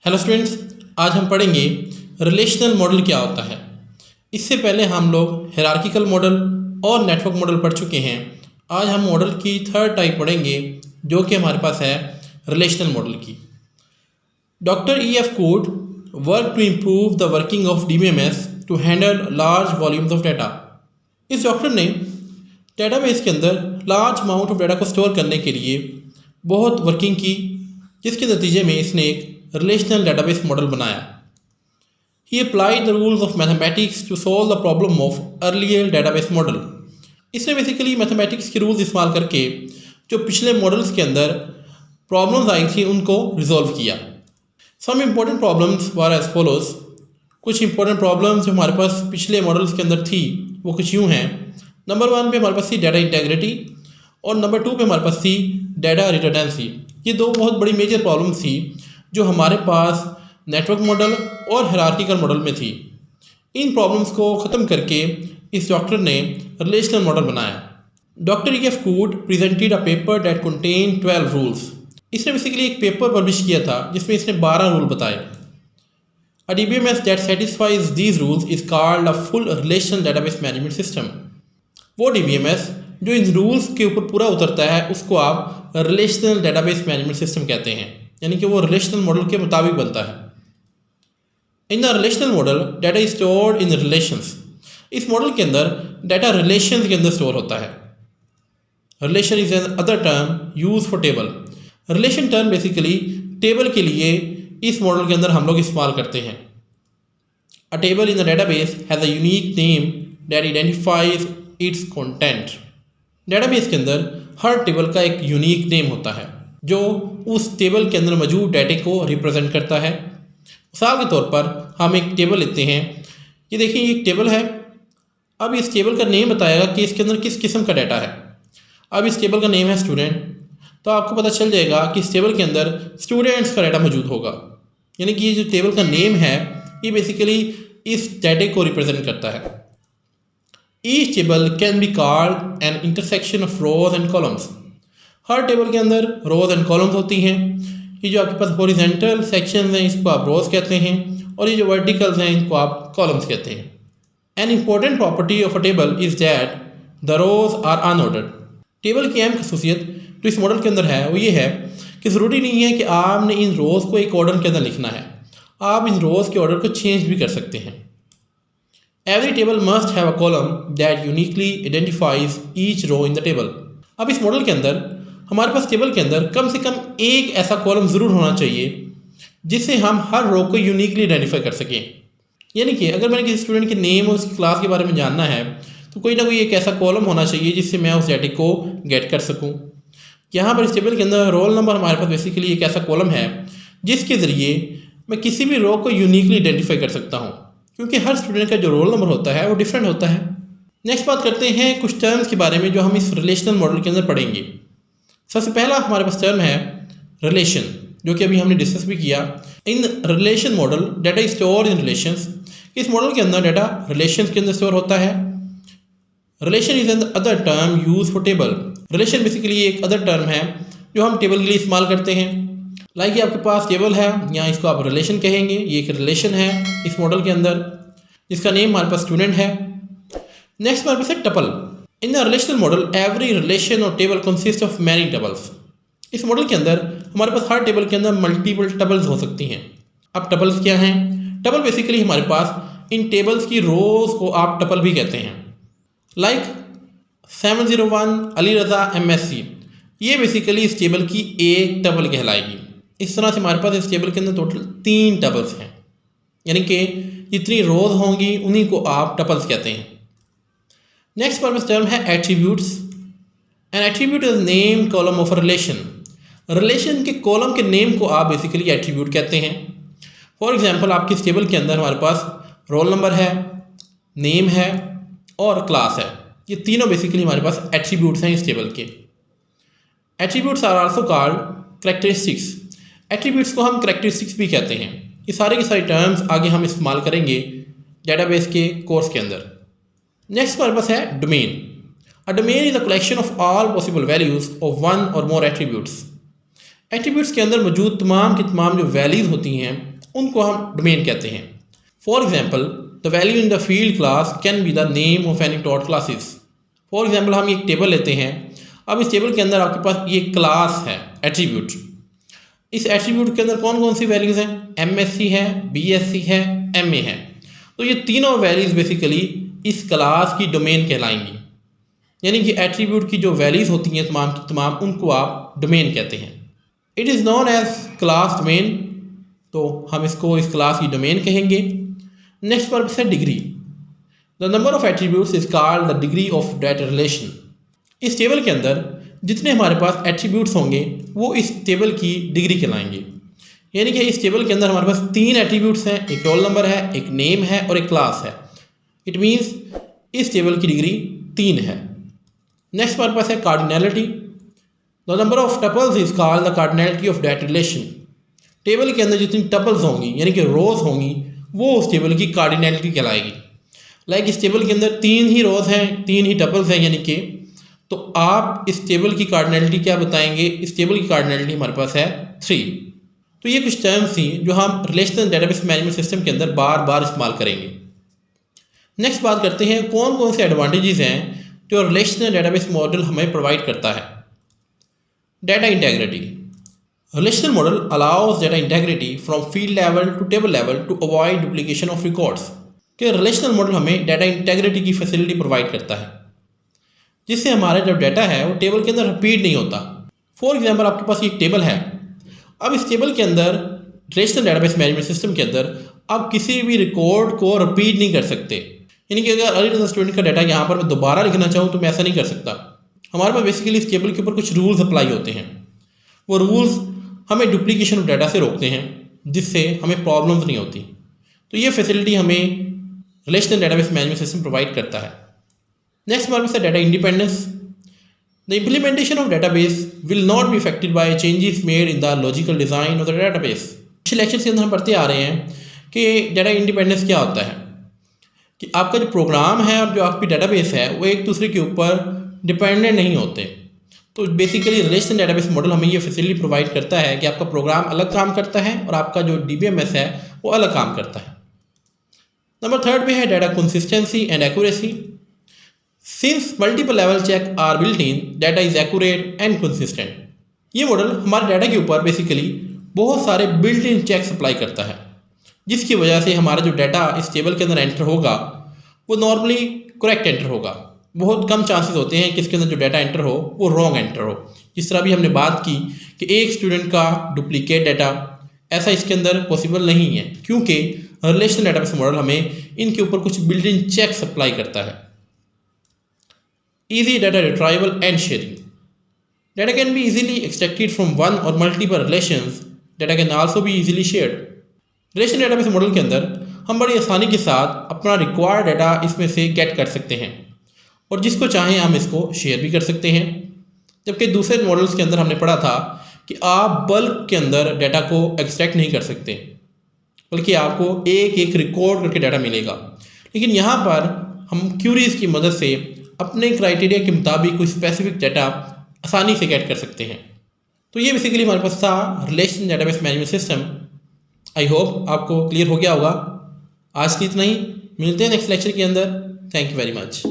Hello students, आज हम पढ़ेंगे रिलेशनल मॉडल क्या होता है। इससे पहले हम लोग हायरार्किकल मॉडल और नेटवर्क मॉडल पढ़ चुके हैं। आज हम मॉडल की थर्ड टाइप पढ़ेंगे जो कि हमारे पास है रिलेशनल मॉडल की। Doctor E.F. Coot work to improve the working of DBMS to handle large volumes of data. इस डॉक्टर ने डेटाबेस के अंदर लार्ज अमाउंट ऑफ डाटा को स्टोर करने के लिए बहुत वर्किंग की, जिसके नतीजे में इसने एक रिलेशनल डेटाबेस मॉडल बनाया। He applied the rules of mathematics to solve the problem of earlier database model. इसने बेसिकली मैथमेटिक्स के रूल्स इस्तेमाल करके जो पिछले मॉडल्स के अंदर प्रॉब्लम्स आई थी उनको रिजॉल्व किया। Some important problems were as follows. कुछ इंपॉर्टेंट प्रॉब्लम्स जो हमारे पास पिछले मॉडल्स के अंदर थी वो कुछ यूँ हैं। नंबर 1 पे हमारे पास थी डाटा इंटेग्रिटी और नंबर 2 पे हमारे पास थी डाटा रिडंडेंसी। ये दो बहुत बड़ी मेजर प्रॉब्लम्स थी जो हमारे पास नेटवर्क मॉडल और हायरार्किकल मॉडल में थी। इन प्रॉब्लम्स को ख़त्म करके इस डॉक्टर ने रिलेशनल मॉडल बनाया। Doctor E.F. Coot presented a paper that contain 12 rules. इसने बेसिकली एक पेपर पब्लिश किया था जिसमें इसने 12 रूल बताए। अ DBMS that satisfies these rules is called a full relational database management system. वो DBMS जो इन रूल्स के ऊपर पूरा उतरता है उसको आप रिलेशनल डेटाबेस मैनेजमेंट सिस्टम कहते हैं, यानी कि वो रिलेशनल मॉडल के मुताबिक बनता है। इन the relational model data is stored in relations. इस मॉडल के अंदर डाटा रिलेशंस के अंदर स्टोर होता है। Relation is an other term use for table. Relation term basically table के लिए इस मॉडल के अंदर हम लोग इस्तेमाल करते हैं। अ table in the database has a unique name that identifies it's content. Database के अंदर हर टेबल का एक यूनिक नेम होता है जो उस टेबल के अंदर मौजूद डाटे को रिप्रेजेंट करता है। मिसाल के तौर पर हम एक टेबल लेते हैं। ये देखिए, ये एक टेबल है। अब इस टेबल का नेम बताएगा कि इसके अंदर किस किस्म का डाटा है। अब इस टेबल का नेम है स्टूडेंट, तो आपको पता चल जाएगा कि इस टेबल के अंदर स्टूडेंट्स का डाटा मौजूद होगा। यानी कि ये जो टेबल का नेम है ये बेसिकली इस डाटे को रिप्रेजेंट करता है। Each table can be called an intersection of rose and columns. Her table के अंदर रोज एंड कॉलम्स होती हैं। ये जो आपके पास हॉरिजॉन्टल सेक्शंस हैं इसको आप रोज कहते हैं और ये जो वर्टिकल्स हैं इनको आप कॉलम्स कहते हैं। An important property of a table is that the rows are unordered. Table की अहम खसूसियत जो इस मॉडल के अंदर है वो ये है कि ज़रूरी नहीं है कि आपने इन रोज़ को एक ऑर्डर के अंदर लिखना है, आप इन रोज़ के ऑर्डर को चेंज भी कर सकते हैं। Every table must have a column that uniquely identifies each row in the table. अब इस मॉडल के अंदर हमारे पास टेबल के अंदर कम से कम एक ऐसा कॉलम ज़रूर होना चाहिए जिससे हम हर रो को यूनिकली आइडेंटिफाई कर सकें। यानी कि अगर मैंने किसी स्टूडेंट के नेम और उसकी क्लास के बारे में जानना है तो कोई ना कोई एक ऐसा कॉलम होना चाहिए जिससे मैं उस डाटा को गेट कर सकूं। यहाँ पर इस टेबल के अंदर रोल नंबर हमारे पास बेसिकली एक ऐसा कॉलम है जिसके ज़रिए मैं किसी भी रो को यूनिकली आइडेंटिफाई कर सकता हूँ, क्योंकि हर स्टूडेंट का जो रोल नंबर होता है वो डिफरेंट होता है। नेक्स्ट बात करते हैं कुछ टर्म्स के बारे में जो हम इस रिलेशनल मॉडल के अंदर पढ़ेंगे। सबसे पहला हमारे पास टर्म है रिलेशन, जो कि अभी हमने डिस्कस भी किया। In relation model data is stored in relations. इस मॉडल के अंदर डाटा रिलेशंस के अंदर स्टोर होता है। Relation is an other term use for table. Relation basically एक अदर टर्म है जो हम टेबल के लिए इस्तेमाल करते हैं। लाइक ये आपके पास टेबल है, यहाँ इसको आप रिलेशन कहेंगे। ये एक रिलेशन है इस मॉडल के अंदर जिसका नेम हमारे पास स्टूडेंट है। नेक्स्ट हमारे पास है tuple. In the relational model every relation or table consist of many tuples. इस मॉडल के अंदर हमारे पास हर टेबल के अंदर मल्टीपल टपल्स हो सकती हैं। अब टपल्स क्या हैं? टपल बेसिकली हमारे पास इन टेबल्स की रोज को आप टपल भी कहते हैं। लाइक 701 अली रज़ा MSc, ये बेसिकली इस टेबल की एक टपल कहलाएगी। इस तरह से हमारे पास इस टेबल के अंदर टोटल 3 टपल्स हैं, यानी कि जितनी रोज होंगी उन्हीं को आप टपल्स कहते हैं। नेक्स्ट पर्पस टर्म है attributes. N attribute is name column of a relation. Relation के कॉलम के नेम को आप बेसिकली एट्रीब्यूट कहते हैं। फॉर एग्जांपल आपकी इस टेबल के अंदर हमारे पास रोल नंबर है, नेम है और क्लास है। ये तीनों बेसिकली हमारे पास एट्रीब्यूट्स हैं इस टेबल के। Attributes are also called characteristics. Attributes को हम कैरेक्टरिस्टिक्स भी कहते हैं। ये सारे के सारे टर्म्स आगे हम इस्तेमाल करेंगे डेटाबेस के कोर्स के अंदर। नेक्स्ट पर्पस है domain. A domain is a collection of all possible values of one और मोर एट्रीब्यूट्स। एट्रीब्यूट्स के अंदर मौजूद तमाम की तमाम जो वैल्यूज़ होती हैं उनको हम डोमेन कहते हैं। For example, the value in the field class can be the name of any taught classes. For example, हम एक टेबल लेते हैं। अब इस टेबल के अंदर आपके पास ये क्लास है एट्रीब्यूट। इस एट्रीब्यूट के अंदर कौन कौन सी वैल्यूज़ हैं? MSc है, BSc है, MA है। तो ये तीनों वैल्यूज़ बेसिकली इस क्लास की डोमेन कहलाएंगी। यानी कि एट्रीब्यूट की जो वैल्यूज़ होती हैं तमाम की तमाम, उनको आप डोमेन कहते हैं। It is known as class domain, तो हम इसको इस क्लास की डोमेन कहेंगे। नेक्स्ट पर्पस है degree. The number of attributes is called the degree of that relation. इस टेबल के अंदर जितने हमारे पास एट्रीब्यूट्स होंगे वो इस टेबल की डिग्री कहलाएंगे। यानी कि इस टेबल के अंदर हमारे पास 3 एट्रीब्यूट्स हैं, एक रोल नंबर है, एक नेम है और एक क्लास है। इट मीन्स इस टेबल की डिग्री 3 है। नेक्स्ट पर्पस है cardinality. The number of tuples is called the cardinality of that relation. Table के अंदर जितनी टपल्स होंगी यानी कि रोज होंगी वो उस टेबल की कार्डिनैलिटी कहलाएगी। लाइक इस टेबल के अंदर 3 ही रोज हैं, 3 ही टपल्स हैं, यानी कि तो आप इस टेबल की कार्डिनैलिटी क्या बताएंगे? इस टेबल की कार्डिनैलिटी हमारे पास है 3। तो ये कुछ टर्म्स थी जो हम रिलेशनल डेटाबेस मैनेजमेंट सिस्टम के अंदर बार बार इस्तेमाल करेंगे। नेक्स्ट बात करते हैं कौन कौन से एडवांटेजेस हैं जो रिलेशनल डेटाबेस मॉडल हमें प्रोवाइड करता है। Data integrity. Relational model allows data integrity from field level to table level to avoid duplication of records. कि रिलेशनल मॉडल हमें डेटा इंटेग्रिटी की फैसिलिटी प्रोवाइड करता है, जिससे हमारा जो डाटा है वो टेबल के अंदर रिपीट नहीं होता। फॉर एग्जाम्पल, आपके पास एक टेबल है। अब इस टेबल के अंदर रिलेशनल डेटाबेस मैनेजमेंट सिस्टम के अंदर आप किसी भी रिकॉर्ड को रिपीट नहीं कर सकते। यानी कि अगर अर्ली स्टूडेंट का डाटा यहाँ पर मैं दोबारा लिखना चाहूँ तो मैं ऐसा नहीं कर सकता। हमारे पास बेसिकली इस टेबल के ऊपर कुछ रूल्स अप्लाई होते हैं। वो रूल्स हमें डुप्लीकेशन ऑफ डाटा से रोकते हैं, जिससे हमें प्रॉब्लम्स नहीं होती। तो ये फैसिलिटी हमें relational database management system provide करता है। नेक्स्ट पर्पस है data independence. The implementation of database will not be affected by changes made in the logical design of the database. पिछले लेक्चर के अंदर हम पढ़ते आ रहे हैं कि डेटा इंडिपेंडेंस क्या होता है, कि आपका जो प्रोग्राम है और जो आपकी डेटाबेस है वो एक दूसरे के ऊपर डिपेंडेंट नहीं होते। तो बेसिकली रिलेशनल डेटाबेस मॉडल हमें ये फैसिलिटी प्रोवाइड करता है कि आपका प्रोग्राम अलग काम करता है और आपका जो DBMS है वो अलग काम करता है। नंबर 3 पे है data consistency and accuracy. Since multiple level check are built in, data is accurate and consistent. ये मॉडल हमारे डाटा के ऊपर बेसिकली बहुत सारे बिल्ट इन चेक्स अप्लाई करता है, जिसकी वजह से हमारा जो डाटा इस टेबल के अंदर एंटर होगा वो नॉर्मली करेक्ट एंटर होगा। बहुत कम चांसेस होते हैं कि इसके अंदर जो डाटा एंटर हो वो रॉन्ग एंटर हो। जिस तरह भी हमने बात की कि एक स्टूडेंट का डुप्लीकेट डाटा, ऐसा इसके अंदर पॉसिबल नहीं है, क्योंकि रिलेशनल डेटाबेस मॉडल हमें इनके ऊपर कुछ बिल्ट इन चेक्स अप्लाई करता है। Easy data retrieval and sharing. Data can be easily extracted from one or multiple relations. Data can also be easily shared. Relational database model के अंदर हम बड़ी आसानी के साथ अपना रिक्वायर्ड डाटा इसमें से गेट कर सकते हैं और जिसको चाहें हम इसको शेयर भी कर सकते हैं। जबकि दूसरे मॉडल्स के अंदर हमने पढ़ा था कि आप बल्क के अंदर डाटा को एक्सट्रैक्ट नहीं कर सकते, बल्कि आपको एक एक रिकॉर्ड करके डाटा मिलेगा। लेकिन यहाँ पर हम क्यूरीज की मदद से अपने क्राइटेरिया के मुताबिक कोई स्पेसिफिक डाटा आसानी से गेट कर सकते हैं। तो ये बेसिकली हमारे पास था relational database management system. I hope आपको क्लियर हो गया होगा। आज की इतना ही, मिलते हैं नेक्स्ट लेक्चर के अंदर। Thank you very much.